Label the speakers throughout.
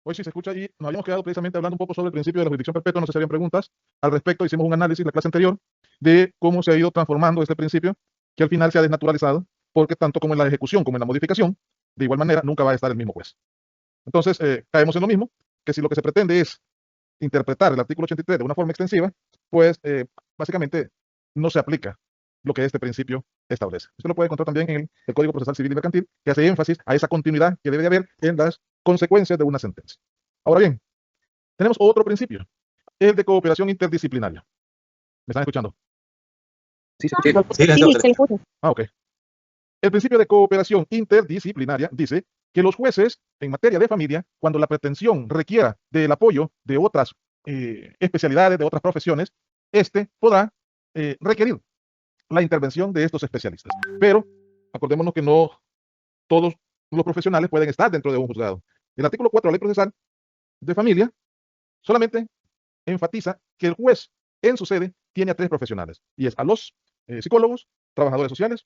Speaker 1: Hoy sí se escucha y nos habíamos quedado precisamente hablando un poco sobre el principio de la jurisdicción perpetua. No sé si habían preguntas al respecto. Hicimos un análisis la clase anterior de cómo se ha ido transformando este principio, que al final se ha desnaturalizado, porque tanto como en la ejecución como en la modificación, de igual manera nunca va a estar el mismo juez. Entonces, caemos en lo mismo, que si lo que se pretende es interpretar el artículo 83 de una forma extensiva, pues básicamente no se aplica lo que este principio establece. Usted lo puede encontrar también en el Código Procesal Civil y Mercantil, que hace énfasis a esa continuidad que debe de haber en las consecuencias de una sentencia. Ahora bien, tenemos otro principio, el de cooperación interdisciplinaria. ¿Me están escuchando?
Speaker 2: Sí, se
Speaker 3: Sí,
Speaker 2: escucha.
Speaker 3: sí,
Speaker 2: Sí,
Speaker 3: se escucha.
Speaker 1: Ok. El principio de cooperación interdisciplinaria dice que los jueces en materia de familia, cuando la pretensión requiera del apoyo de otras especialidades, de otras profesiones, este podrá requerir la intervención de estos especialistas. Pero acordémonos que no todos los profesionales pueden estar dentro de un juzgado. El artículo 4 de la Ley Procesal de Familia solamente enfatiza que el juez en su sede tiene a 3 profesionales, y es a los psicólogos, trabajadores sociales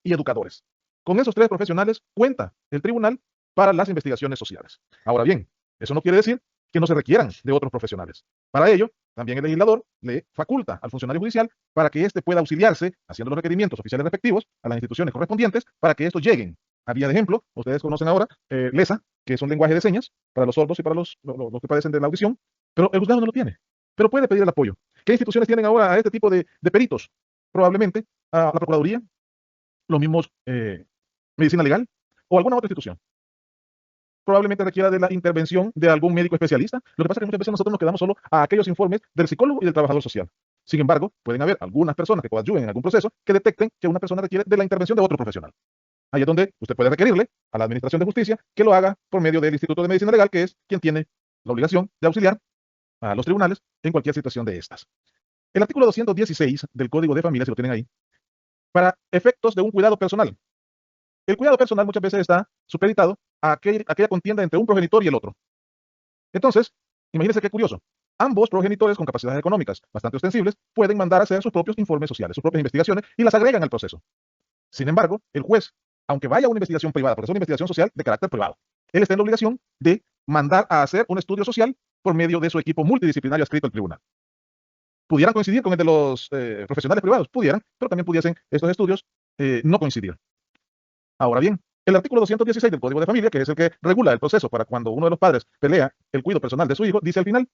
Speaker 1: y educadores. Con esos 3 profesionales cuenta el tribunal para las investigaciones sociales. Ahora bien, eso no quiere decir que no se requieran de otros profesionales. Para ello, también el legislador le faculta al funcionario judicial para que éste pueda auxiliarse haciendo los requerimientos oficiales respectivos a las instituciones correspondientes para que estos lleguen. A vía de ejemplo, ustedes conocen ahora LESA, que es un lenguaje de señas para los sordos y para los que padecen de la audición, pero el juzgado no lo tiene, pero puede pedir el apoyo. ¿Qué instituciones tienen ahora a este tipo de peritos? Probablemente a la Procuraduría, los mismos medicina legal o alguna otra institución. Probablemente requiera de la intervención de algún médico especialista. Lo que pasa es que muchas veces nosotros nos quedamos solo a aquellos informes del psicólogo y del trabajador social. Sin embargo, pueden haber algunas personas que coadyuven en algún proceso que detecten que una persona requiere de la intervención de otro profesional. Ahí es donde usted puede requerirle a la Administración de Justicia que lo haga por medio del Instituto de Medicina Legal, que es quien tiene la obligación de auxiliar a los tribunales en cualquier situación de estas. El artículo 216 del Código de Familia, si lo tienen ahí, para efectos de un cuidado personal. El cuidado personal muchas veces está supeditado a aquella contienda entre un progenitor y el otro. Entonces, imagínense qué curioso. Ambos progenitores con capacidades económicas bastante ostensibles pueden mandar a hacer sus propios informes sociales, sus propias investigaciones y las agregan al proceso. Sin embargo, el juez, aunque vaya a una investigación privada, porque es una investigación social de carácter privado, él está en la obligación de mandar a hacer un estudio social por medio de su equipo multidisciplinario adscrito al tribunal. Pudieran coincidir con el de los profesionales privados, pudieran, pero también pudiesen estos estudios no coincidir. Ahora bien, el artículo 216 del Código de Familia, que es el que regula el proceso para cuando uno de los padres pelea el cuidado personal de su hijo, dice al final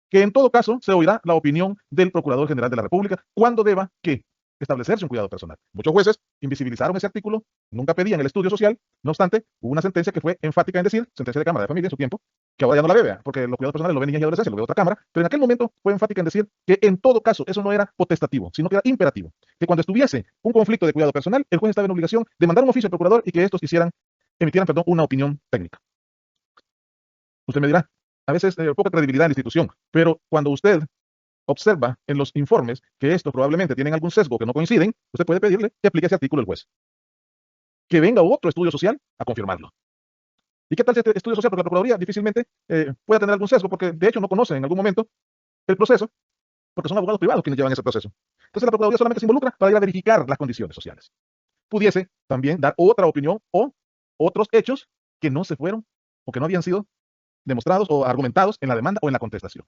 Speaker 1: que en todo caso se oirá la opinión del Procurador General de la República cuando deba que establecerse un cuidado personal. Muchos jueces invisibilizaron ese artículo, nunca pedían el estudio social, no obstante, hubo una sentencia que fue enfática en decir, sentencia de Cámara de Familia en su tiempo, que ahora ya no la ve, porque los cuidados personales lo ven niñas y adolescentes, lo ve otra Cámara, pero en aquel momento fue enfática en decir que en todo caso eso no era potestativo, sino que era imperativo, que cuando estuviese un conflicto de cuidado personal, el juez estaba en obligación de mandar un oficio al procurador y que estos emitieran, una opinión técnica. Usted me dirá, a veces poca credibilidad en la institución, pero cuando usted observa en los informes que estos probablemente tienen algún sesgo que no coinciden, usted puede pedirle que aplique ese artículo el juez. Que venga otro estudio social a confirmarlo. ¿Y qué tal si este estudio social? Porque la Procuraduría difícilmente pueda tener algún sesgo, porque de hecho no conocen en algún momento el proceso, porque son abogados privados quienes llevan ese proceso. Entonces la Procuraduría solamente se involucra para ir a verificar las condiciones sociales. Pudiese también dar otra opinión o otros hechos que no se fueron o que no habían sido demostrados o argumentados en la demanda o en la contestación.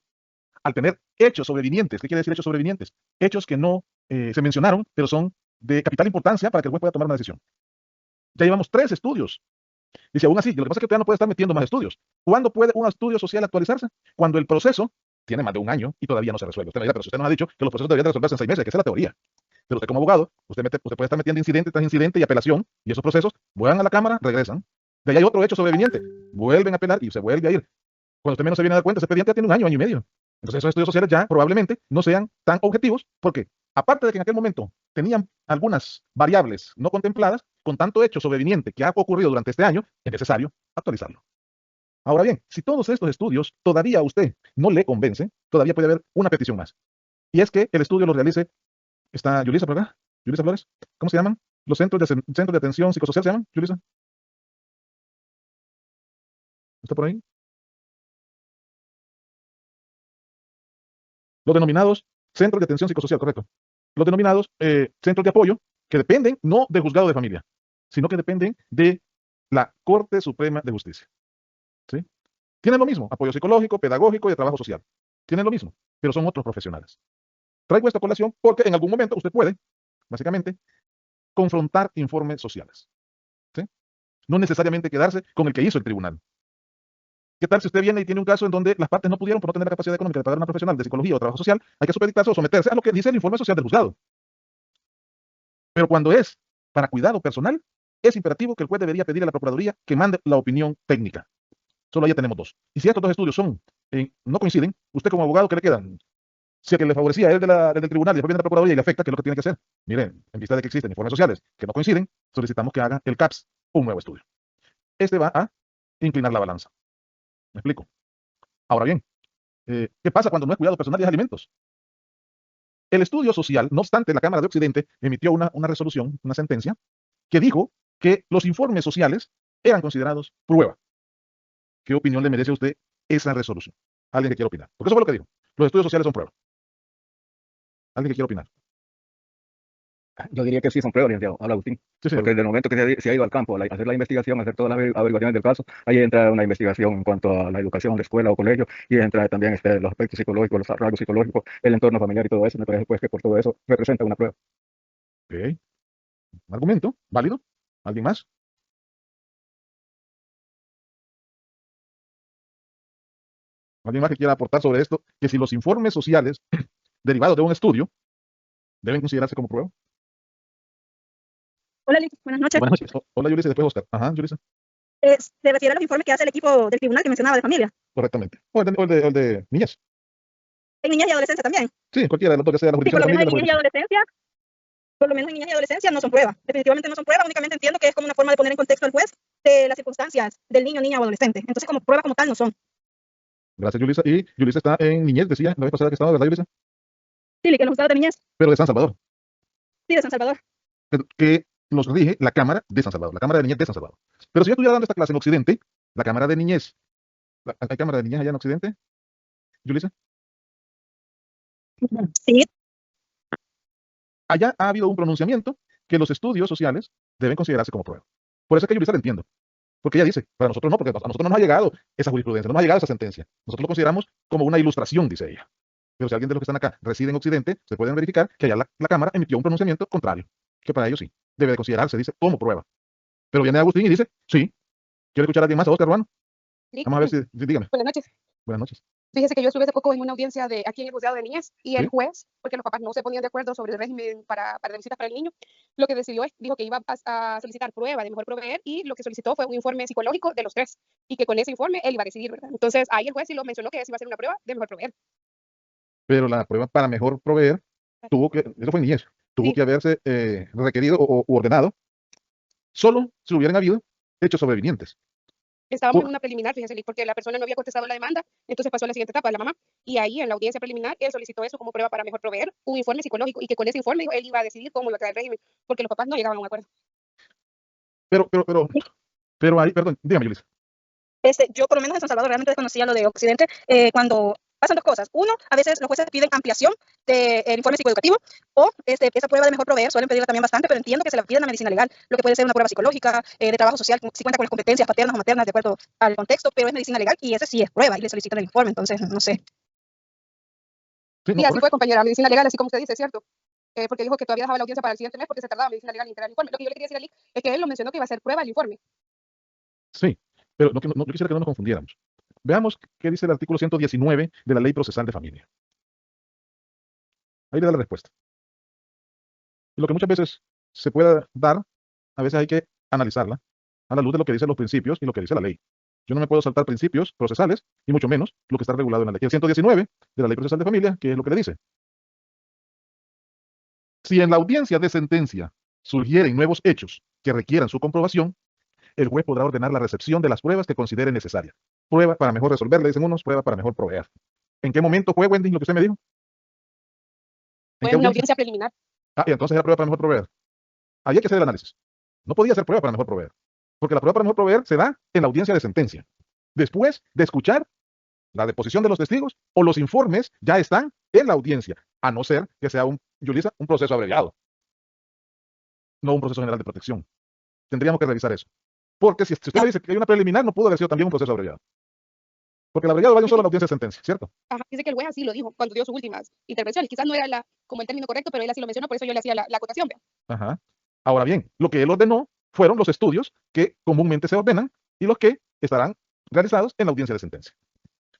Speaker 1: Al tener hechos sobrevinientes, ¿qué quiere decir hechos sobrevinientes? Hechos que no se mencionaron, pero son de capital importancia para que el juez pueda tomar una decisión. Ya llevamos 3 estudios. Dice, aún así, lo que pasa es que usted no puede estar metiendo más estudios. ¿Cuándo puede un estudio social actualizarse? Cuando el proceso tiene más de un año y todavía no se resuelve. Usted me dirá, pero si usted nos ha dicho que los procesos deberían resolverse en 6 meses, que esa es la teoría. Pero usted como abogado, usted puede estar metiendo incidente tras incidente y apelación, y esos procesos vuelven a la Cámara, regresan. De ahí hay otro hecho sobreviniente, vuelven a apelar y se vuelve a ir. Cuando usted menos se viene a dar cuenta, ese expediente ya tiene un año y medio. Entonces esos estudios sociales ya probablemente no sean tan objetivos porque, aparte de que en aquel momento tenían algunas variables no contempladas, con tanto hecho sobreviniente que ha ocurrido durante este año, es necesario actualizarlo. Ahora bien, si todos estos estudios todavía a usted no le convence, todavía puede haber una petición más. Y es que el estudio lo realice, está Yulisa por acá, Yulisa Flores, ¿cómo se llaman? Los centros de atención psicosocial se llaman, Yulisa, ¿está por ahí? Los denominados centros de atención psicosocial, correcto. Los denominados centros de apoyo, que dependen no del juzgado de familia, sino que dependen de la Corte Suprema de Justicia. ¿Sí? Tienen lo mismo, apoyo psicológico, pedagógico y de trabajo social. Tienen lo mismo, pero son otros profesionales. Traigo esta colación porque en algún momento usted puede, básicamente, confrontar informes sociales. ¿Sí? No necesariamente quedarse con el que hizo el tribunal. ¿Qué tal si usted viene y tiene un caso en donde las partes no pudieron por no tener la capacidad económica de pagar a una profesional de psicología o trabajo social? Hay que supeditarse o someterse a lo que dice el informe social del juzgado. Pero cuando es para cuidado personal, es imperativo que el juez debería pedir a la Procuraduría que mande la opinión técnica. Solo ahí tenemos dos. Y si estos dos estudios no coinciden, usted como abogado, ¿qué le queda? Si el que le favorecía es del tribunal y después viene la Procuraduría y le afecta, ¿qué es lo que tiene que hacer? Miren, en vista de que existen informes sociales que no coinciden, solicitamos que haga el CAPS un nuevo estudio. Este va a inclinar la balanza. ¿Me explico? Ahora bien, ¿qué pasa cuando no es cuidado personal y es alimentos? El estudio social, no obstante, la Cámara de Occidente emitió una resolución, una sentencia, que dijo que los informes sociales eran considerados prueba. ¿Qué opinión le merece a usted esa resolución? Alguien que quiera opinar. Porque eso fue lo que dijo. Los estudios sociales son prueba. Alguien que quiera opinar.
Speaker 2: Yo diría que sí son pruebas, licenciado. Habla Agustín.
Speaker 1: Sí, señor.
Speaker 2: Porque desde el momento que se ha ido al campo a hacer la investigación, a hacer todas las averiguaciones del caso, ahí entra una investigación en cuanto a la educación, la escuela o colegio, y entra también los aspectos psicológicos, los rasgos psicológicos, el entorno familiar y todo eso. Me parece pues que por todo eso representa una prueba.
Speaker 1: Ok. ¿Un argumento? ¿Válido? ¿Alguien más? ¿Alguien más que quiera aportar sobre esto? Que si los informes sociales derivados de un estudio deben considerarse como prueba.
Speaker 3: Hola, Liz. Buenas noches.
Speaker 1: Buenas noches. Hola, Yulisa, y después Oscar. Ajá, Yulisa.
Speaker 3: Se refiere a los informes que hace el equipo del tribunal que mencionaba de familia.
Speaker 1: Correctamente. O el de niñez.
Speaker 3: En niñas y adolescencia también.
Speaker 1: Sí, cualquiera de los dos, ya sea la
Speaker 3: Sí, por
Speaker 1: jurisdicción
Speaker 3: lo
Speaker 1: de
Speaker 3: menos
Speaker 1: familia
Speaker 3: en
Speaker 1: o la
Speaker 3: niñas y
Speaker 1: jurisdicción.
Speaker 3: adolescencia, por lo menos en niñas y adolescencia no son pruebas. Definitivamente no son pruebas, únicamente entiendo que es como una forma de poner en contexto al juez de las circunstancias del niño, niña o adolescente. Entonces, como prueba como tal no son.
Speaker 1: Gracias, Yulisa. Y Yulisa está en niñez, decía la vez pasada que estaba, ¿verdad, Yulisa?
Speaker 3: Sí, que los juzgados de niñez,
Speaker 1: Pero de San Salvador.
Speaker 3: sí, de San Salvador.
Speaker 1: Que los rige la Cámara de San Salvador, la Cámara de Niñez de San Salvador. Pero si yo estuviera dando esta clase en Occidente, la Cámara de Niñez, ¿hay Cámara de Niñez allá en Occidente, Yulisa?
Speaker 3: Sí,
Speaker 1: Allá ha habido un pronunciamiento que los estudios sociales deben considerarse como prueba. Por eso es que Yulisa la entiendo. Porque ella dice, para nosotros no, porque a nosotros no nos ha llegado esa jurisprudencia, no nos ha llegado esa sentencia. Nosotros lo consideramos como una ilustración, dice ella. Pero si alguien de los que están acá reside en Occidente, se pueden verificar que allá la Cámara emitió un pronunciamiento contrario, que para ellos sí, debe de considerarse, dice, como prueba. Pero viene Agustín y dice, sí, ¿quiere escuchar a alguien más, a Oscar, hermano?
Speaker 4: Sí,
Speaker 1: Vamos a ver si dígame.
Speaker 4: buenas noches.
Speaker 1: Buenas noches.
Speaker 4: Fíjese que yo estuve hace poco en una audiencia de aquí en el juzgado de niñez y el
Speaker 1: ¿Sí?
Speaker 4: juez, porque los papás no se ponían de acuerdo sobre el régimen para visitas para el niño, lo que decidió dijo que iba a solicitar prueba de mejor proveer y lo que solicitó fue un informe psicológico de los tres y que con ese informe él iba a decidir, ¿verdad? Entonces ahí el juez sí lo mencionó que esa iba a ser una prueba de mejor proveer.
Speaker 1: Pero la prueba para mejor proveer eso fue en niñez, tuvo
Speaker 4: Sí,
Speaker 1: que haberse requerido u ordenado solo si hubieran habido hechos sobrevinientes.
Speaker 4: estábamos en
Speaker 1: Por-
Speaker 4: una preliminar, fíjese, Liz, porque la persona no había contestado la demanda, entonces pasó a la siguiente etapa, la mamá, y ahí en la audiencia preliminar él solicitó eso como prueba para mejor proveer un informe psicológico y que con ese informe dijo, él iba a decidir cómo iba a quedar el régimen, porque los papás no llegaban a un acuerdo.
Speaker 1: pero, pero, pero, pero ahí, perdón, dígame, Yulisa.
Speaker 3: yo por lo menos de San Salvador realmente desconocía lo de Occidente cuando pasan dos cosas. Uno, a veces los jueces piden ampliación del informe psicoeducativo o esa prueba de mejor proveer suelen pedirla también bastante, pero entiendo que se la piden a medicina legal, lo que puede ser una prueba psicológica, de trabajo social, si cuenta con las competencias paternas o maternas de acuerdo al contexto, pero es medicina legal y ese sí es prueba y le solicitan el informe, entonces no sé.
Speaker 1: Sí,
Speaker 4: Y
Speaker 1: no,
Speaker 4: así fue,
Speaker 1: correcto.
Speaker 4: compañera, medicina legal, así como usted dice, ¿cierto? Porque dijo que todavía dejaba la audiencia para el siguiente mes porque se tardaba medicina legal en entregar el informe. Lo que yo le quería decir a Lick es que él lo mencionó que iba a ser prueba el informe.
Speaker 1: Sí, pero yo quisiera que no nos confundiéramos. Veamos qué dice el artículo 119 de la Ley Procesal de Familia. Ahí le da la respuesta. Y lo que muchas veces se pueda dar, a veces hay que analizarla a la luz de lo que dicen los principios y lo que dice la ley. Yo no me puedo saltar principios procesales, y mucho menos lo que está regulado en la ley. El 119 de la Ley Procesal de Familia, ¿qué es lo que le dice? Si en la audiencia de sentencia surgieren nuevos hechos que requieran su comprobación, el juez podrá ordenar la recepción de las pruebas que considere necesarias. Prueba para mejor resolver, le dicen unos, prueba para mejor proveer. ¿En qué momento fue, Wendy, lo que usted me dijo? ¿En
Speaker 4: Fue
Speaker 1: qué
Speaker 4: una
Speaker 1: audiencia?
Speaker 4: audiencia preliminar.
Speaker 1: Ah, y entonces era prueba para mejor proveer. Ahí hay que hacer el análisis. No podía ser prueba para mejor proveer, porque la prueba para mejor proveer se da en la audiencia de sentencia. Después de escuchar la deposición de los testigos o los informes ya están en la audiencia, a no ser que sea Yulisa, un proceso abreviado, no un proceso general de protección. Tendríamos que revisar eso. Porque si usted me dice que hay una preliminar, no pudo haber sido también un proceso abreviado. Porque el abreviado vaya solo a la audiencia de sentencia, ¿cierto?
Speaker 4: Ajá, dice que el juez así lo dijo cuando dio sus últimas intervenciones. Quizás no era como el término correcto, pero él así lo mencionó, por eso yo le hacía la acotación. ¿Vea?
Speaker 1: Ajá. Ahora bien, lo que él ordenó fueron los estudios que comúnmente se ordenan y los que estarán realizados en la audiencia de sentencia.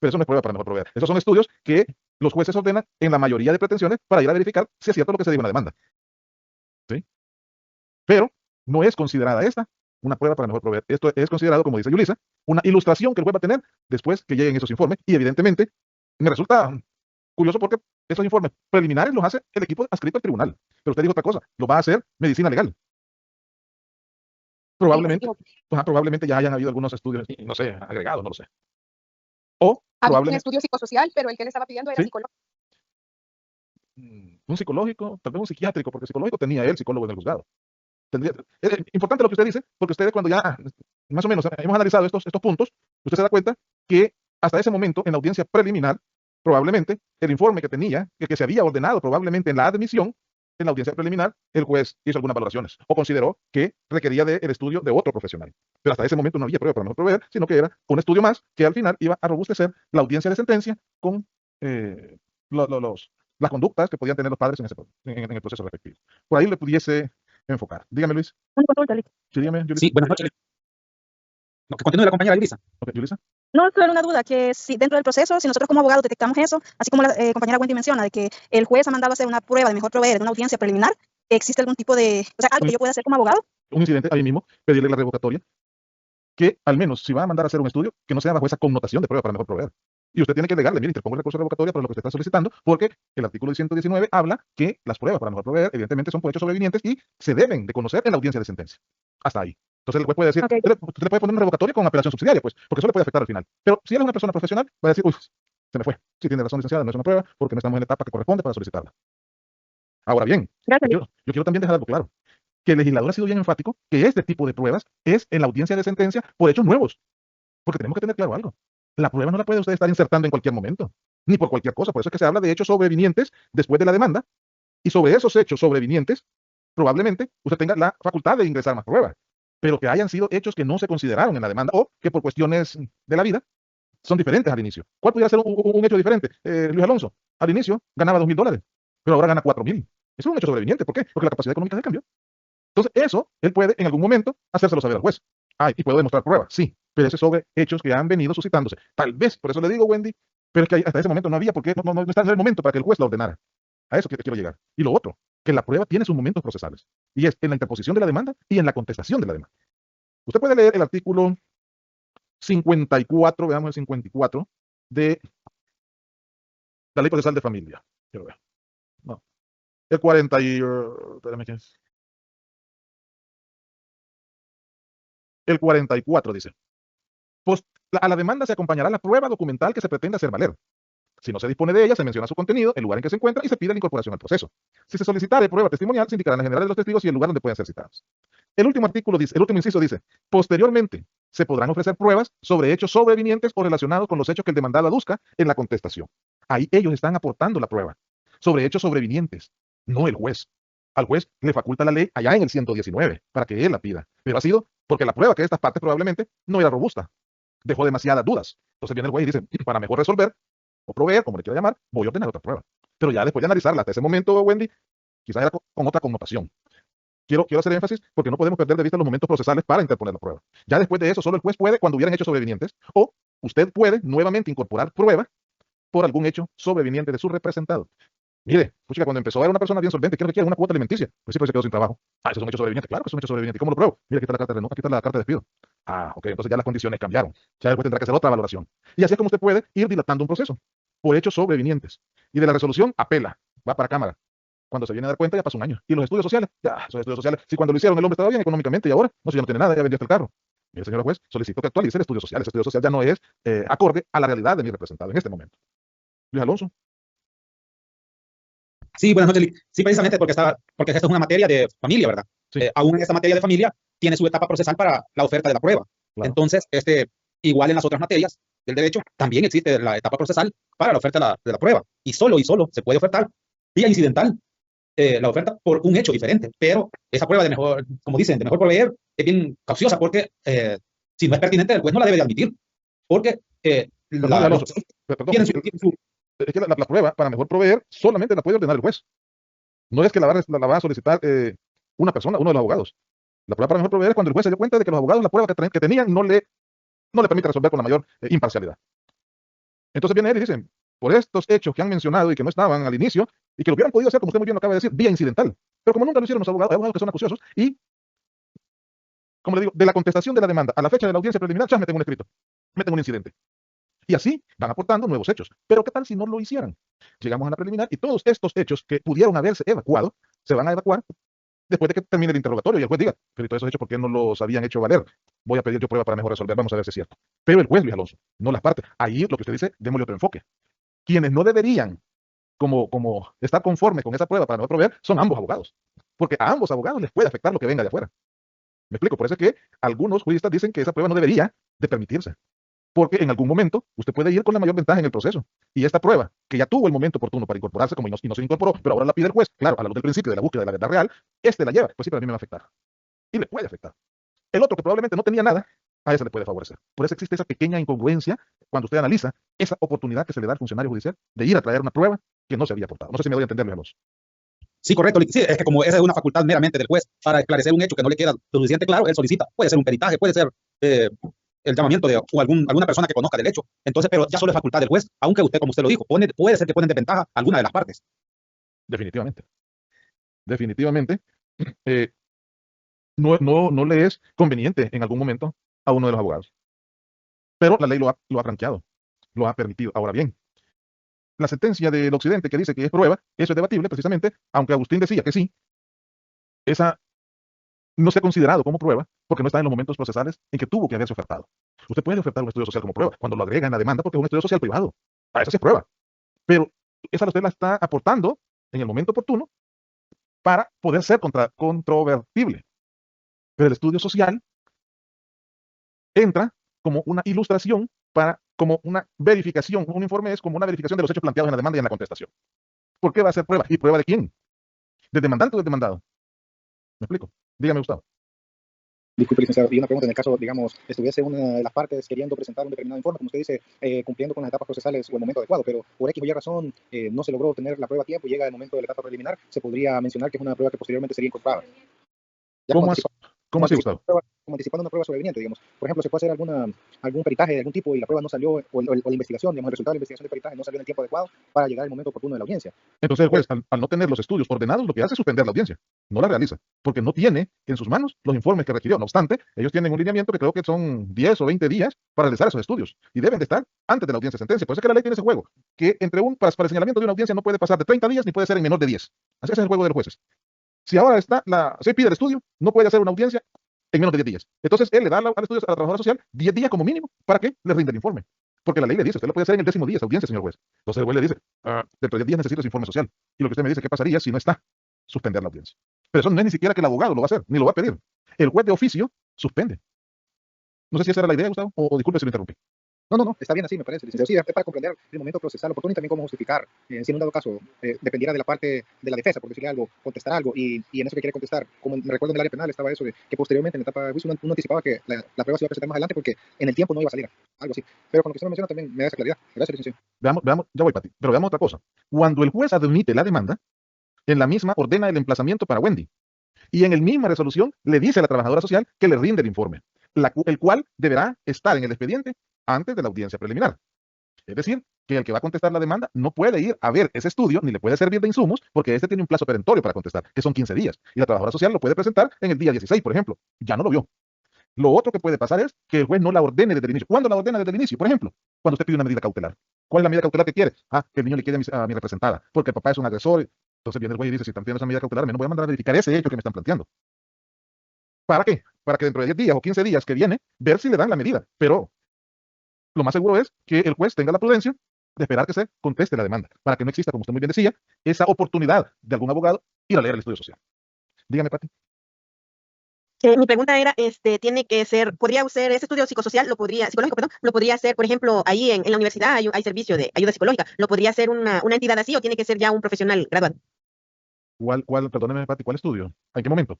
Speaker 1: Pero eso no es prueba para mejor proveer. Esos son estudios que los jueces ordenan en la mayoría de pretensiones para ir a verificar si es cierto lo que se dijo en la demanda. ¿Sí? Pero no es considerada esta una prueba para mejor proveer. Esto es considerado, como dice Yulisa, una ilustración que el juez va a tener después que lleguen esos informes. Y evidentemente me resulta curioso porque esos informes preliminares los hace el equipo adscrito al tribunal. Pero usted dijo otra cosa, lo va a hacer medicina legal. Probablemente, probablemente ya hayan habido algunos estudios, no sé, agregados, no lo sé. O
Speaker 4: había un
Speaker 1: probablemente
Speaker 4: estudio psicosocial, pero el que él estaba pidiendo era
Speaker 1: ¿sí?
Speaker 4: psicológico.
Speaker 1: Un psicológico, tal vez un psiquiátrico, porque psicológico tenía él psicólogo en el juzgado. Es importante lo que usted dice, porque ustedes cuando ya más o menos hemos analizado estos puntos, usted se da cuenta que hasta ese momento, en la audiencia preliminar, probablemente el informe que tenía, que se había ordenado probablemente en la admisión, en la audiencia preliminar, el juez hizo algunas valoraciones o consideró que requería del estudio de otro profesional. Pero hasta ese momento no había prueba para mejor proveer, sino que era un estudio más que al final iba a robustecer la audiencia de sentencia con las conductas que podían tener los padres en el proceso respectivo. Por ahí le pudiese enfocar. Dígame, Luis.
Speaker 3: Una consulta, Lick.
Speaker 1: Sí, dígame, Yulisa.
Speaker 5: Sí, buenas noches. No, que continúe la compañera Yulisa.
Speaker 1: Ok, Yulisa.
Speaker 3: No, solo una duda, que si dentro del proceso, si nosotros como abogados detectamos eso, así como la compañera Wendy menciona, de que el juez ha mandado a hacer una prueba de mejor proveer en una audiencia preliminar, ¿existe algún tipo de, o sea, algo que yo pueda hacer como abogado?
Speaker 1: Un incidente ahí mismo, pedirle la revocatoria, que al menos si va a mandar a hacer un estudio, que no sea bajo esa connotación de prueba para mejor proveer. Y usted tiene que alegarle, mire, interpongo el recurso de revocatoria para lo que usted está solicitando, porque el artículo 119 habla que las pruebas para mejor proveer, evidentemente, son por hechos sobrevinientes y se deben de conocer en la audiencia de sentencia. Hasta ahí. Entonces el juez puede decir,
Speaker 3: Okay.
Speaker 1: usted le puede poner una revocatoria con apelación subsidiaria, pues, porque eso le puede afectar al final. Pero si él es una persona profesional, va a decir, uy, se me fue. Sí, tiene razón, licenciada, no es una prueba, porque no estamos en la etapa que corresponde para solicitarla. Ahora bien,
Speaker 3: Gracias, Lick.
Speaker 1: yo quiero también dejar algo claro, que el legislador ha sido bien enfático que este tipo de pruebas es en la audiencia de sentencia por hechos nuevos. Porque tenemos que tener claro algo. La prueba no la puede usted estar insertando en cualquier momento, ni por cualquier cosa. Por eso es que se habla de hechos sobrevinientes después de la demanda, y sobre esos hechos sobrevinientes, probablemente usted tenga la facultad de ingresar más pruebas, pero que hayan sido hechos que no se consideraron en la demanda o que por cuestiones de la vida son diferentes al inicio. ¿Cuál podría ser un hecho diferente? Luis Alonso, al inicio ganaba $2,000, pero ahora gana 4,000. Eso es un hecho sobreviniente. ¿Por qué? Porque la capacidad económica se cambió. Entonces, eso él puede en algún momento hacérselo saber al juez. Y puedo demostrar pruebas, sí, pero eso es sobre hechos que han venido suscitándose. Tal vez, por eso le digo, Wendy, pero es que hasta ese momento no había, porque no está en el momento para que el juez la ordenara. A eso que quiero llegar. Y lo otro, que la prueba tiene sus momentos procesales, y es en la interposición de la demanda y en la contestación de la demanda. Usted puede leer el artículo 54, veamos el 54, de la Ley Procesal de Familia. Quiero ver. No. El 40 y... espérame, ¿qué es? El 44 dice, a la demanda se acompañará la prueba documental que se pretende hacer valer. Si no se dispone de ella, se menciona su contenido, el lugar en que se encuentra y se pide la incorporación al proceso. Si se solicitare prueba testimonial, se indicarán las generales de los testigos y el lugar donde pueden ser citados. El último artículo dice, el último inciso dice, posteriormente se podrán ofrecer pruebas sobre hechos sobrevinientes o relacionados con los hechos que el demandado aduzca en la contestación. Ahí ellos están aportando la prueba sobre hechos sobrevinientes, no el juez. Al juez le faculta la ley allá en el 119 para que él la pida, pero ha sido porque la prueba que de estas partes probablemente no era robusta, dejó demasiadas dudas. Entonces viene el juez y dice, para mejor resolver o proveer, como le quiera llamar, voy a ordenar otra prueba. Pero ya después de analizarla hasta ese momento, Wendy, quizás era con otra connotación. Quiero hacer énfasis porque no podemos perder de vista los momentos procesales para interponer la prueba. Ya después de eso, solo el juez puede cuando hubieran hechos sobrevinientes, o usted puede nuevamente incorporar prueba por algún hecho sobreviniente de su representado. Mire, puchica, cuando empezó era una persona bien solvente, ¿qué requiere? Una cuota alimenticia. Pues sí, pues se quedó sin trabajo. Eso es un hecho sobreviviente. Claro que es un hecho sobreviviente. ¿Y cómo lo pruebo? Mira, aquí está la carta de aquí está la carta de despido. Ok, entonces ya las condiciones cambiaron. Ya después tendrá que hacer otra valoración. Y así es como usted puede ir dilatando un proceso por hechos sobrevinientes. Y de la resolución apela, va para cámara. Cuando se viene a dar cuenta ya pasó un año. Y los estudios sociales, esos estudios sociales, si cuando lo hicieron el hombre estaba bien económicamente y ahora, no, si ya no tiene nada, ya vendió hasta el carro. Mire, señor juez, solicito que actualice el estudio social. Ese estudio social ya no es acorde a la realidad de mi representado en este momento. Luis Alonso.
Speaker 5: Sí, buenas noches. Sí, precisamente porque esto es una materia de familia, ¿verdad?
Speaker 1: Sí.
Speaker 5: Aún en esta materia de familia tiene su etapa procesal para la oferta de la prueba.
Speaker 1: Claro.
Speaker 5: Entonces, igual en las otras materias del derecho, también existe la etapa procesal para la oferta de la prueba. Y solo se puede ofertar vía incidental la oferta por un hecho diferente. Pero esa prueba de mejor, como dicen, de mejor proveer es bien cauciosa porque si no es pertinente, el juez no la debe de admitir. Porque
Speaker 1: Pero no,
Speaker 5: la,
Speaker 1: Alonso,
Speaker 5: los-
Speaker 1: perdón,
Speaker 5: tienen su-
Speaker 1: es que la prueba, para mejor proveer, solamente la puede ordenar el juez. No es que la va a solicitar una persona, uno de los abogados. La prueba para mejor proveer es cuando el juez se dio cuenta de que los abogados la prueba que tenían no le permite resolver con la mayor imparcialidad. Entonces viene él y dice, por estos hechos que han mencionado y que no estaban al inicio, y que lo hubieran podido hacer, como usted muy bien lo acaba de decir, vía incidental. Pero como nunca lo hicieron los abogados, hay abogados que son acuciosos, y, como le digo, de la contestación de la demanda a la fecha de la audiencia preliminar, ya meten un escrito, meten un incidente. Y así van aportando nuevos hechos. Pero ¿qué tal si no lo hicieran? Llegamos a la preliminar y todos estos hechos que pudieron haberse evacuado, se van a evacuar después de que termine el interrogatorio y el juez diga, pero todos esos hechos, ¿por qué no los habían hecho valer? Voy a pedir yo prueba para mejor resolver, vamos a ver si es cierto. Pero el juez, Luis Alonso, no las partes. Ahí lo que usted dice, démosle otro enfoque. Quienes no deberían, como estar conformes con esa prueba para mejor proveer, son ambos abogados. Porque a ambos abogados les puede afectar lo que venga de afuera. Me explico, por eso es que algunos juristas dicen que esa prueba no debería de permitirse. Porque en algún momento usted puede ir con la mayor ventaja en el proceso. Y esta prueba, que ya tuvo el momento oportuno para incorporarse, como y no se incorporó, pero ahora la pide el juez, claro, a la luz del principio de la búsqueda de la verdad real, la lleva, pues sí, pero a mí me va a afectar. Y le puede afectar. El otro que probablemente no tenía nada, a ese le puede favorecer. Por eso existe esa pequeña incongruencia cuando usted analiza esa oportunidad que se le da al funcionario judicial de ir a traer una prueba que no se había aportado. No sé si me doy a entender, Luis Alonso.
Speaker 5: Sí, correcto. Sí, es que como esa es una facultad meramente del juez para esclarecer un hecho que no le queda lo suficiente claro, él solicita. Puede ser un peritaje, puede ser el llamamiento de o alguna persona que conozca del hecho. Entonces, pero ya solo es facultad del juez, aunque usted, como usted lo dijo, puede ser que ponen de ventaja alguna de las partes.
Speaker 1: Definitivamente. Definitivamente. eh, no le es conveniente en algún momento a uno de los abogados. Pero la ley lo ha franqueado, lo ha permitido. Ahora bien, la sentencia del Occidente que dice que es prueba, eso es debatible precisamente, aunque Agustín decía que sí, esa no se ha considerado como prueba porque no está en los momentos procesales en que tuvo que haberse ofertado. Usted puede ofertar un estudio social como prueba cuando lo agrega en la demanda porque es un estudio social privado. A eso sí es prueba. Pero esa usted la está aportando en el momento oportuno para poder ser controvertible. Pero el estudio social entra como una ilustración como una verificación. Un informe es como una verificación de los hechos planteados en la demanda y en la contestación. ¿Por qué va a ser prueba? ¿Y prueba de quién? ¿Del demandante o del demandado? ¿Me explico? Dígame, Gustavo.
Speaker 2: Disculpe, licenciado, y una pregunta, en el caso, digamos, estuviese una de las partes queriendo presentar un determinado informe, como usted dice, cumpliendo con las etapas procesales o el momento adecuado, pero por X o Y razón no se logró obtener la prueba a tiempo y llega el momento de la etapa preliminar, se podría mencionar que es una prueba que posteriormente sería incorporada. Ya
Speaker 1: ¿Cómo así, Gustavo?
Speaker 2: como anticipando una prueba sobreviniente, digamos. Por ejemplo, se puede hacer algún peritaje de algún tipo y la prueba no salió, o la investigación, digamos, el resultado de la investigación de peritaje no salió en el tiempo adecuado para llegar al momento oportuno de la audiencia.
Speaker 1: Entonces el juez, al no tener los estudios ordenados, lo que hace es suspender la audiencia. No la realiza, porque no tiene en sus manos los informes que requirió. No obstante, ellos tienen un lineamiento que creo que son 10 o 20 días para realizar esos estudios y deben de estar antes de la audiencia de sentencia. Por eso es que la ley tiene ese juego, que para el señalamiento de una audiencia no puede pasar de 30 días ni puede ser en menor de 10. Así es el juego de los jueces. Si ahora se pide el estudio, no puede hacer una audiencia en menos de 10 días. Entonces, él le da al estudio a la trabajadora social 10 días como mínimo para que le rinda el informe. Porque la ley le dice, usted lo puede hacer en el 10º día, esa audiencia, señor juez. Entonces el juez le dice, dentro de 10 días necesito ese informe social. Y lo que usted me dice, ¿qué pasaría si no está? Suspender la audiencia. Pero eso no es ni siquiera que el abogado lo va a hacer, ni lo va a pedir. El juez de oficio suspende. No sé si esa era la idea, Gustavo, o disculpe si lo interrumpí.
Speaker 2: No, está bien así, me parece, licenciado. Sí, es para comprender el momento procesal oportuno y también cómo justificar, si en un dado caso dependiera de la parte de la defensa, por decirle algo, contestar algo, y en eso que quiere contestar, como me recuerdo en el área penal estaba eso de que posteriormente en la etapa de juicio uno anticipaba que la prueba se iba a presentar más adelante porque en el tiempo no iba a salir, algo así. Pero con lo que usted me menciona también me da esa claridad. Gracias, licenciado.
Speaker 1: Veamos, ya voy para ti, pero veamos otra cosa. Cuando el juez admite la demanda, en la misma ordena el emplazamiento para Wendy. Y en la misma resolución le dice a la trabajadora social que le rinde el informe, el cual deberá estar en el expediente antes de la audiencia preliminar. Es decir, que el que va a contestar la demanda no puede ir a ver ese estudio ni le puede servir de insumos porque este tiene un plazo perentorio para contestar, que son 15 días. Y la trabajadora social lo puede presentar en el día 16, por ejemplo. Ya no lo vio. Lo otro que puede pasar es que el juez no la ordene desde el inicio. ¿Cuándo la ordena desde el inicio? Por ejemplo, cuando usted pide una medida cautelar. ¿Cuál es la medida cautelar que quiere? Que el niño le quede a mi representada, porque el papá es un agresor. Entonces viene el juez y dice, si están pidiendo esa medida cautelar, me no voy a mandar a verificar ese hecho que me están planteando. ¿Para qué? Para que dentro de 10 días o 15 días que viene, ver si le dan la medida. Pero lo más seguro es que el juez tenga la prudencia de esperar que se conteste la demanda, para que no exista, como usted muy bien decía, esa oportunidad de algún abogado ir a leer el estudio social. Dígame, Pati.
Speaker 6: Mi pregunta era, ¿podría ser ese estudio psicológico, perdón, lo podría hacer, por ejemplo, ahí en la universidad hay servicio de ayuda psicológica, ¿lo podría hacer una entidad así o tiene que ser ya un profesional graduado?
Speaker 1: Perdóneme, Pati, ¿cuál estudio? ¿En qué momento?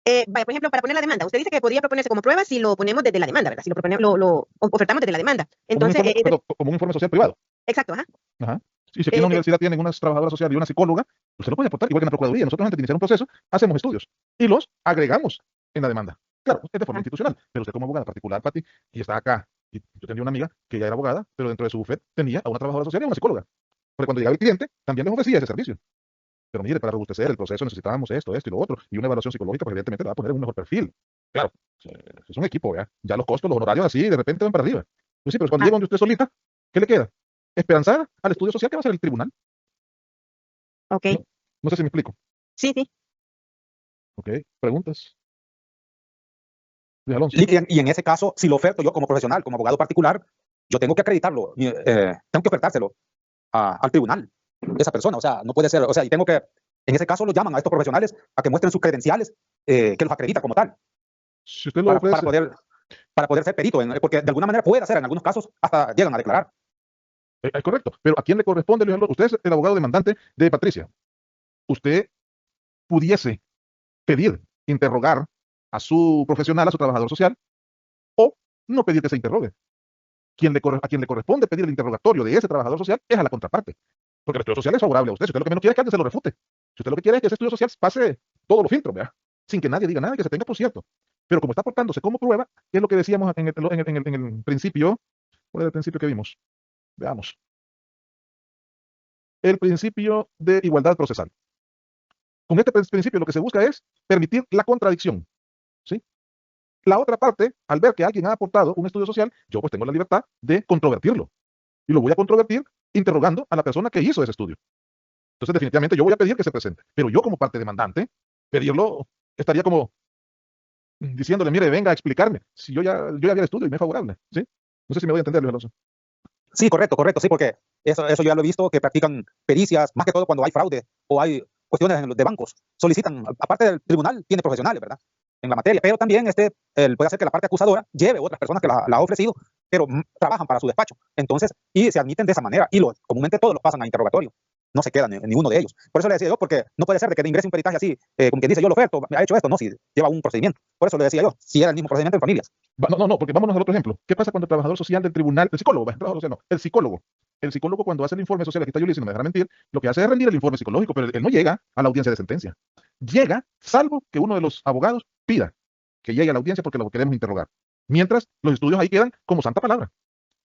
Speaker 6: Vaya, por ejemplo, para poner la demanda, usted dice que podría proponerse como prueba si lo ponemos desde la demanda, ¿verdad? Si lo ofertamos desde la demanda.
Speaker 1: Como un
Speaker 6: Entonces,
Speaker 1: informe, perdón, como un informe social privado.
Speaker 6: exacto, ajá.
Speaker 1: Ajá. Y si aquí en la universidad tienen unas trabajadoras sociales y una psicóloga, usted lo puede aportar, igual que en la Procuraduría. Nosotros antes de iniciar un proceso, hacemos estudios y los agregamos en la demanda. Claro, es de forma
Speaker 6: Ajá.
Speaker 1: institucional, pero usted como abogada particular, Pati, y está acá, y yo tenía una amiga que ya era abogada, pero dentro de su bufete tenía a una trabajadora social y a una psicóloga. Porque cuando llegaba el cliente, también les ofrecía ese servicio. Pero mire, para robustecer el proceso necesitábamos esto, esto y lo otro, y una evaluación psicológica, pues evidentemente le va a poner un mejor perfil. Claro, es un equipo, ¿ya? Ya los costos, los honorarios así, de repente van para arriba. Pues sí, pero cuando
Speaker 6: Ah,
Speaker 1: llega donde usted solita, ¿qué le queda? Esperanzar al estudio social que va a hacer el tribunal.
Speaker 6: ok.
Speaker 1: No, no sé si me explico.
Speaker 6: Sí, sí.
Speaker 1: ¿Ok? ¿Preguntas? Luis Alonso.
Speaker 5: Y en ese caso, si lo oferto yo como profesional, como abogado particular, yo tengo que acreditarlo, tengo que ofertárselo al tribunal, esa persona. O sea, no puede ser, o sea, y tengo que, en ese caso, lo llaman a estos profesionales a que muestren sus credenciales, que los acredita como tal,
Speaker 1: Si usted lo
Speaker 5: para,
Speaker 1: ofrece,
Speaker 5: para poder ser perito, porque de alguna manera puede hacer, en algunos casos, hasta llegan a declarar.
Speaker 1: es correcto. Pero ¿a quién le corresponde, Luis Alonso? Usted es el abogado demandante de Patricia. Usted pudiese pedir, interrogar a su profesional, a su trabajador social, o no pedir que se interrogue. A quien le corresponde pedir el interrogatorio de ese trabajador social es a la contraparte. Porque el estudio social es favorable a usted. Si usted lo que menos quiere es que alguien se lo refute. Si usted lo que quiere es que ese estudio social pase todos los filtros, ¿verdad? Sin que nadie diga nada y que se tenga por cierto. Pero como está portándose como prueba, que es lo que decíamos en el principio. ¿Cuál era el principio que vimos? Veamos. El principio de igualdad procesal. Con este principio lo que se busca es permitir la contradicción, ¿sí? La otra parte, al ver que alguien ha aportado un estudio social, yo pues tengo la libertad de controvertirlo. Y lo voy a controvertir interrogando a la persona que hizo ese estudio. Entonces, definitivamente yo voy a pedir que se presente. Pero yo como parte demandante, pedirlo estaría como diciéndole, mire, venga a explicarme. Si yo ya vi el estudio y me es favorable, ¿sí? No sé si me voy a entender, Luis Alonso.
Speaker 5: Sí, correcto, correcto, sí, porque eso ya lo he visto, que practican pericias, más que todo cuando hay fraude o hay cuestiones de bancos. Solicitan, aparte del tribunal, tiene profesionales, ¿verdad? En la materia, pero también él puede hacer que la parte acusadora lleve otras personas que la ha ofrecido, pero trabajan para su despacho. Entonces, y se admiten de esa manera, y comúnmente todos los pasan a interrogatorio. No se queda ni uno de ellos. Por eso le decía yo, porque no puede ser de que ingrese un peritaje así, como quien dice, yo lo oferto, me ha hecho esto, no, si lleva un procedimiento. Por eso le decía yo, si era el mismo procedimiento en familias.
Speaker 1: No, porque vámonos al otro ejemplo. ¿Qué pasa cuando el trabajador social del tribunal, el psicólogo, el trabajador social no, el psicólogo cuando hace el informe social, aquí está Yuli, si no me dejará mentir, lo que hace es rendir el informe psicológico, pero él no llega a la audiencia de sentencia. Llega, salvo que uno de los abogados pida que llegue a la audiencia porque lo queremos interrogar. Mientras, los estudios ahí quedan como santa palabra.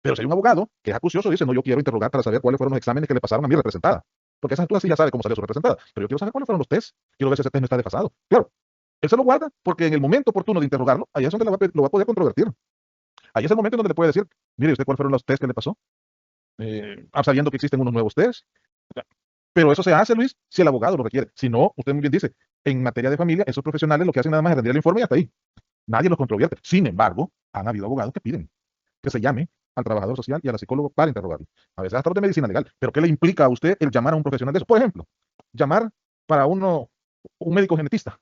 Speaker 1: Pero si hay un abogado que es acucioso, dice, no, yo quiero interrogar para saber cuáles fueron los exámenes que le pasaron a mi representada. Porque esa altura sí ya sabe cómo salió su representada. Pero yo quiero saber cuáles fueron los test. Quiero ver si ese test no está desfasado. Claro, él se lo guarda porque en el momento oportuno de interrogarlo, ahí es donde lo va a poder controvertir. Ahí es el momento en donde le puede decir, mire, ¿usted cuáles fueron los test que le pasó? Sabiendo que existen unos nuevos test. Pero eso se hace, Luis, si el abogado lo requiere. Si no, usted muy bien dice, en materia de familia, esos profesionales lo que hacen nada más es rendir el informe y hasta ahí. Nadie los controvierte. Sin embargo, han habido abogados que piden que se llame al trabajador social y a la psicóloga para interrogarlo. A veces hasta los de medicina legal. Pero ¿qué le implica a usted el llamar a un profesional de eso? Por ejemplo, llamar para un médico genetista,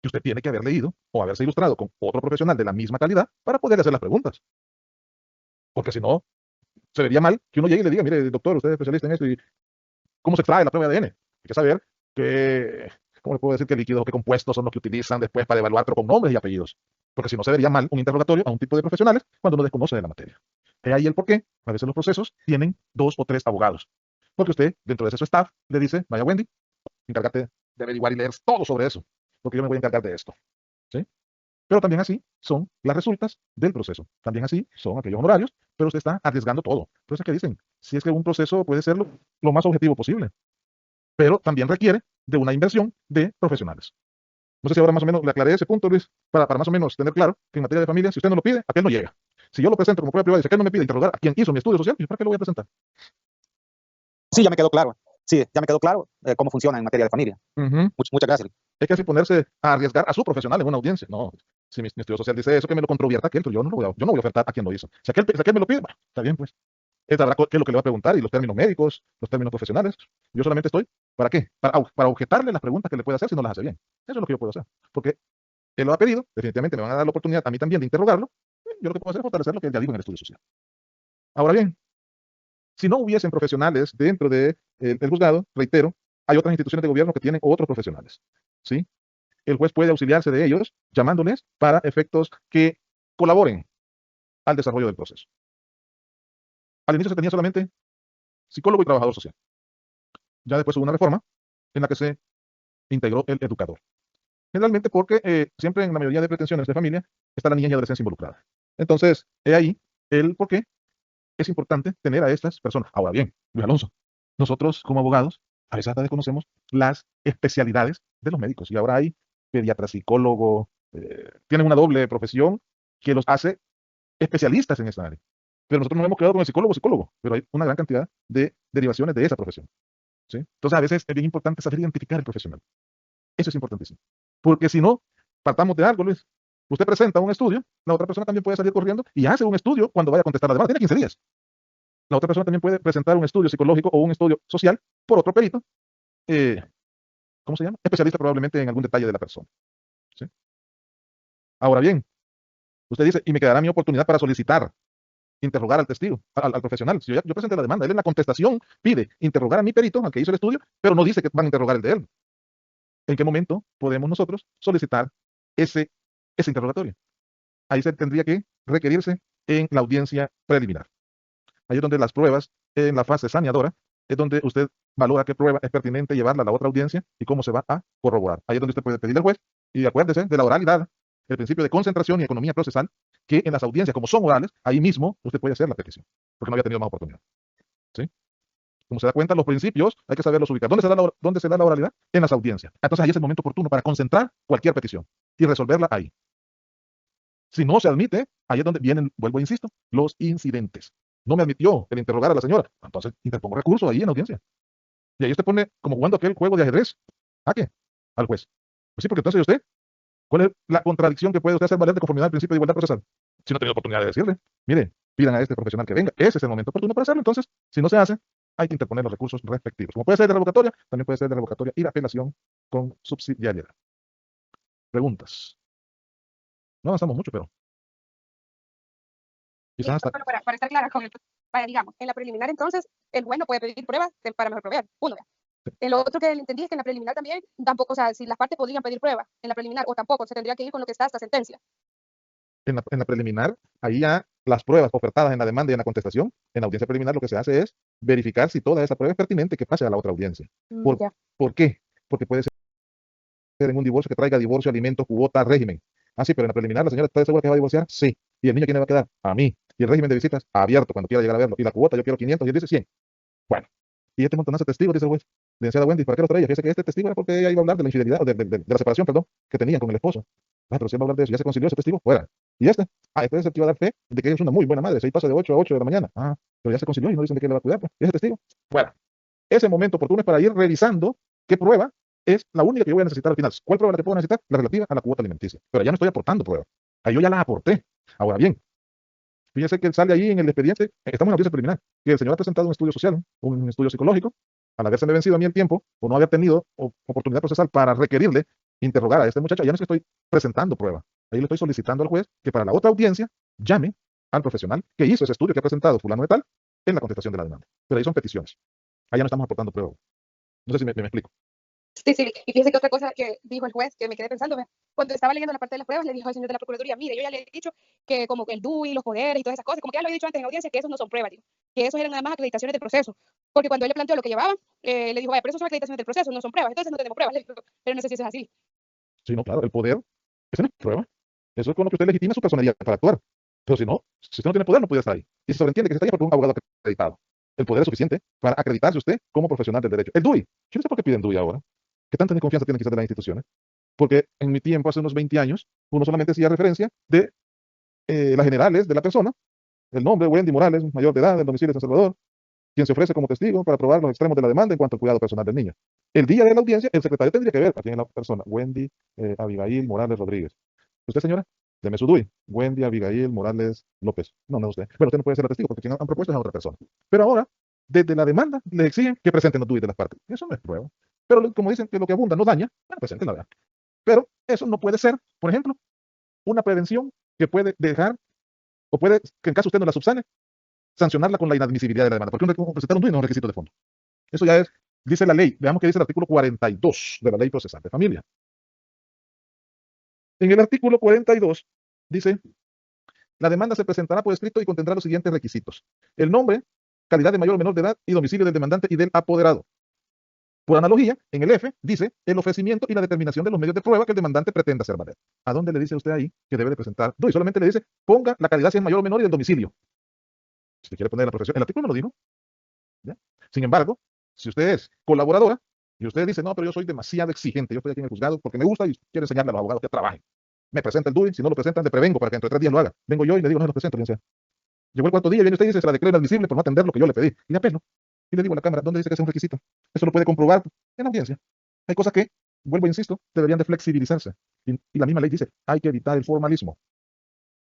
Speaker 1: que usted tiene que haber leído o haberse ilustrado con otro profesional de la misma calidad para poder hacer las preguntas. Porque si no, se vería mal que uno llegue y le diga, mire, doctor, usted es especialista en esto y cómo se extrae la prueba de ADN. Hay que saber ¿cómo le puedo decir qué líquidos, qué compuestos son los que utilizan después para evaluar, pero con nombres y apellidos? Porque si no, se vería mal un interrogatorio a un tipo de profesionales cuando no desconoce de la materia. Es ahí el por qué. A veces los procesos tienen 2 o 3 abogados. Porque usted, dentro de ese su staff, le dice, vaya Wendy, encárgate de averiguar y leer todo sobre eso, porque yo me voy a encargar de esto. ¿Sí? Pero también así son las resultas del proceso. También así son aquellos honorarios, pero usted está arriesgando todo. Por eso es que dicen, si es que un proceso puede ser lo más objetivo posible, pero también requiere de una inversión de profesionales. No sé si ahora más o menos le aclaré ese punto, Luis, para más o menos tener claro que en materia de familia, si usted no lo pide, aquel no llega. Si yo lo presento como prueba privada y si aquel no me pide interrogar a quien hizo mi estudio social, ¿para qué lo voy a presentar?
Speaker 5: Sí, ya me quedó claro. Sí, ya me quedó claro cómo funciona en materia de familia. Muchas gracias.
Speaker 1: Es que así ponerse a arriesgar a su profesional en una audiencia. No, si mi estudio social dice eso, que me lo controvierta aquel, pero yo no voy a ofertar a quien lo hizo. Si aquel me lo pide, bueno, está bien, pues. Él sabrá qué es lo que le va a preguntar y los términos médicos, los términos profesionales. Yo solamente estoy, ¿para qué? Para objetarle las preguntas que le puede hacer si no las hace bien. Eso es lo que yo puedo hacer. Porque él lo ha pedido, definitivamente me van a dar la oportunidad a mí también de interrogarlo. Yo lo que puedo hacer es fortalecer lo que él ya dijo en el estudio social. Ahora bien, si no hubiesen profesionales dentro del juzgado, reitero, hay otras instituciones de gobierno que tienen otros profesionales, ¿sí? el juez puede auxiliarse de ellos llamándoles para efectos que colaboren al desarrollo del proceso. Al inicio se tenía solamente psicólogo y trabajador social. Ya después hubo una reforma en la que se integró el educador. Generalmente porque siempre en la mayoría de pretensiones de familia está la niña y adolescencia involucrada. Entonces, he ahí el por qué es importante tener a estas personas. Ahora bien, Luis Alonso, nosotros como abogados a veces hasta desconocemos las especialidades de los médicos. Y ahora hay pediatra, psicólogo, tienen una doble profesión que los hace especialistas en esta área. Pero nosotros nos hemos quedado con el psicólogo, pero hay una gran cantidad de derivaciones de esa profesión. ¿Sí? Entonces, a veces es bien importante saber identificar el profesional. Eso es importantísimo. Porque si no, partamos de algo, Luis. Usted presenta un estudio, la otra persona también puede salir corriendo y hace un estudio cuando vaya a contestar la demanda. Tiene 15 días. La otra persona también puede presentar un estudio psicológico o un estudio social por otro perito, ¿cómo se llama? Especialista probablemente en algún detalle de la persona. ¿Sí? Ahora bien, usted dice, y me quedará mi oportunidad para solicitar, interrogar al testigo, al profesional. Si yo presenté la demanda, él en la contestación pide interrogar a mi perito, al que hizo el estudio, pero no dice que van a interrogar el de él. ¿En qué momento podemos nosotros solicitar ese interrogatorio? Ahí se tendría que requerirse en la audiencia preliminar. Ahí es donde las pruebas, en la fase saneadora, es donde usted valora qué prueba es pertinente llevarla a la otra audiencia y cómo se va a corroborar. Ahí es donde usted puede pedirle al juez, y acuérdese de la oralidad, el principio de concentración y economía procesal, que en las audiencias, como son orales, ahí mismo usted puede hacer la petición, porque no había tenido más oportunidad. ¿Sí? Como se da cuenta, los principios hay que saberlos ubicar. ¿Dónde se da la oralidad? En las audiencias. Entonces ahí es el momento oportuno para concentrar cualquier petición y resolverla ahí. Si no se admite, ahí es donde vienen, vuelvo e insisto, los incidentes. No me admitió el interrogar a la señora. Entonces interpongo recurso ahí en la audiencia. Y ahí usted pone como jugando aquel juego de ajedrez. ¿A qué? Al juez. Pues sí, porque entonces usted, ¿cuál es la contradicción que puede usted hacer valer de conformidad al principio de igualdad procesal? Si no ha tenido oportunidad de decirle, mire, pidan a este profesional que venga. Ese es el momento oportuno para hacerlo. Entonces, si no se hace, hay que interponer los recursos respectivos. Como puede ser de revocatoria, también puede ser de revocatoria y de apelación con subsidiariedad. Preguntas. No avanzamos mucho, pero quizás hasta...
Speaker 4: Bueno, para estar clara con el, vaya, digamos, en la preliminar entonces, el juez no puede pedir pruebas para mejor proveer. Uno, ya. El otro que entendí es que en la preliminar también, tampoco, o sea, si las partes podrían pedir pruebas en la preliminar o tampoco, se tendría que ir con lo que está hasta sentencia.
Speaker 1: En la preliminar, ahí ya las pruebas ofertadas en la demanda y en la contestación, en la audiencia preliminar lo que se hace es verificar si toda esa prueba es pertinente que pase a la otra audiencia.
Speaker 4: Ya.
Speaker 1: ¿Por qué? Porque puede ser en un divorcio que traiga divorcio, alimentos, cuota, régimen. Ah, sí, pero en la preliminar la señora está segura que va a divorciar. Sí. ¿Y el niño quién le va a quedar? A mí. Y el régimen de visitas abierto cuando quiera llegar a verlo. Y la cuota yo quiero 500 y él dice 100. Bueno. Y este montonazo de testigos, dice el juez. Licenciada Wendy, ¿para qué lo traía? Fíjese que este testigo era porque ella iba a hablar de la infidelidad, o de la separación, perdón, que tenían con el esposo. Ah, pero si él va a hablar de eso, ya se concilió ese testigo, fuera. ¿Y este? Ah, este es el que iba a dar fe de que ella es una muy buena madre. Se pasa de 8 a 8 de la mañana. Ah, pero ya se concilió y no dicen de qué le va a cuidar. Pues. ¿Y ese testigo? Fuera. Ese momento oportuno es para ir revisando qué prueba es la única que yo voy a necesitar al final. ¿Cuál prueba la que puedo necesitar? La relativa a la cuota alimenticia. Pero ya no estoy aportando pruebas. Ahí yo ya la aporté. Ahora bien, fíjese que sale ahí en el expediente, estamos en la audiencia preliminar, que el señor ha presentado un estudio social, un estudio psicológico, al haberse vencido a mí el tiempo, o no haber tenido oportunidad procesal para requerirle interrogar a este muchacho, ya no es que estoy presentando prueba. Ahí le estoy solicitando al juez que para la otra audiencia llame al profesional que hizo ese estudio que ha presentado fulano de tal en la contestación de la demanda. Pero ahí son peticiones. Ahí ya no estamos aportando prueba. No sé si me explico.
Speaker 4: Sí, sí, y fíjese que otra cosa que dijo el juez, que me quedé pensando, cuando estaba leyendo la parte de las pruebas, le dijo al señor de la Procuraduría, mire, yo ya le he dicho que como que el DUI, los poderes y todas esas cosas, como que ya lo he dicho antes en audiencia, que esos no son pruebas, digo, que esos eran nada más acreditaciones del proceso, porque cuando él le planteó lo que llevaba, le dijo, vaya, pero esos son acreditaciones del proceso, no son pruebas, entonces no tenemos pruebas, le dijo, pero no sé si eso es así.
Speaker 1: Sí, no, claro, el poder, esa no es prueba. Eso es con lo que usted legitima su personalidad para actuar. Pero si no, si usted no tiene poder, no puede estar ahí. Y se sobreentiende que se está ahí porque un abogado acreditado. El poder es suficiente para acreditarse usted como profesional del derecho. El DUI, yo no sé por qué piden DUI ahora. ¿Qué tanta desconfianza tienen quizás de las instituciones? Porque en mi tiempo, hace unos 20 años, uno solamente hacía referencia de las generales de la persona, el nombre, Wendy Morales, mayor de edad, el domicilio de San Salvador, quien se ofrece como testigo para probar los extremos de la demanda en cuanto al cuidado personal del niño. El día de la audiencia, el secretario tendría que ver a quién es la persona, Wendy Abigail Morales Rodríguez. ¿Usted, señora? Deme su DUI, Wendy Abigail Morales López. No, no usted. Bueno, usted no puede ser la testigo porque quien han propuesto es a otra persona. Pero ahora, desde la demanda, le exigen que presenten los DUI de las partes. Eso no es prueba. Pero como dicen que lo que abunda no daña, bueno, presenten la verdad. Pero eso no puede ser, por ejemplo, una prevención que puede dejar, o puede, que en caso usted no la subsane, sancionarla con la inadmisibilidad de la demanda. Porque presentar un DUI no es un requisito de fondo. Eso ya es, dice la ley. Veamos qué dice el artículo 42 de la Ley Procesal de Familia. En el artículo 42 dice, la demanda se presentará por escrito y contendrá los siguientes requisitos: el nombre, calidad de mayor o menor de edad y domicilio del demandante y del apoderado. Por analogía, en el F dice el ofrecimiento y la determinación de los medios de prueba que el demandante pretenda hacer valer. ¿A dónde le dice usted ahí que debe de presentar? No, y solamente le dice, ponga la calidad si es mayor o menor y el domicilio. Si le quiere poner la profesión, el artículo no lo dijo. ¿Ya? Sin embargo, si usted es colaboradora y usted dice, no, pero yo soy demasiado exigente, yo estoy aquí en el juzgado porque me gusta y quiero enseñarle a los abogados que trabajen. Me presenta el DUI, si no lo presentan, le prevengo para que dentro de 3 días lo haga. Vengo yo y le digo, no se lo presento, bien sea. Llegó el cuarto día, viene usted y dice, se la declaro inadmisible por no atender lo que yo le pedí. Y le apelo. Y le digo a la Cámara, ¿dónde dice que es un requisito? Eso lo puede comprobar en la audiencia. Hay cosas que, vuelvo e insisto, deberían de flexibilizarse. Y la misma ley dice, hay que evitar el formalismo.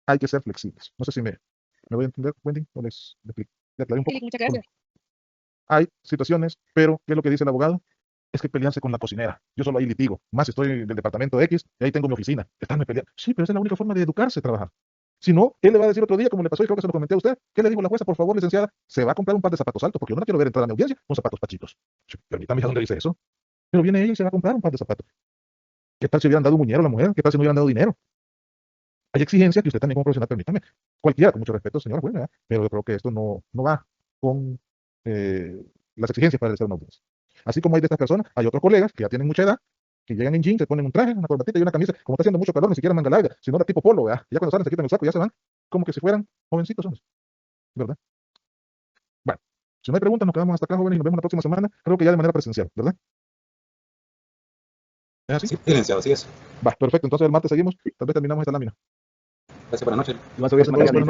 Speaker 1: Hay que ser flexibles. No sé si me voy a entender, Wendy, o les explico. Le aclaré un poco.
Speaker 4: Muchas gracias.
Speaker 1: Hay situaciones, pero ¿qué es lo que dice el abogado? Es que pelearse con la cocinera. Yo solo ahí litigo. Más estoy del departamento X y ahí tengo mi oficina. Estarme peleando. Sí, pero esa es la única forma de educarse, trabajar. Si no, él le va a decir otro día, como le pasó y creo que se lo comenté a usted, ¿qué le dijo la jueza? Por favor, licenciada, se va a comprar un par de zapatos altos porque yo no la quiero ver entrar a mi audiencia con zapatos pachitos. Sí, permítame, ¿a dónde dice eso? Pero viene ella y se va a comprar un par de zapatos. ¿Qué tal si hubieran dado un muñero a la mujer? ¿Qué tal si no hubieran dado dinero? Hay exigencias que usted también como profesional, permítame. Cualquiera, con mucho respeto, señora juez, ¿verdad? Pero yo creo que esto no va con las exigencias para realizar una audiencia. Así como hay de estas personas, hay otros colegas que ya tienen mucha edad, que llegan en jeans, se ponen un traje, una corbatita y una camisa, como está haciendo mucho calor, ni siquiera manga larga, sino la tipo polo, ¿verdad? Ya cuando salen se quitan el saco y ya se van, como que si fueran jovencitos, hombres, ¿verdad? Bueno, si no hay preguntas, nos quedamos hasta acá, jóvenes, y nos vemos la próxima semana, creo que ya de manera presencial, ¿verdad? ¿Es así?
Speaker 5: Sí, licenciado, así es.
Speaker 1: Va, perfecto, entonces el martes seguimos, tal vez terminamos esta lámina.
Speaker 5: Gracias, buenas noches.
Speaker 2: Y más o menos,
Speaker 1: Buenas noches.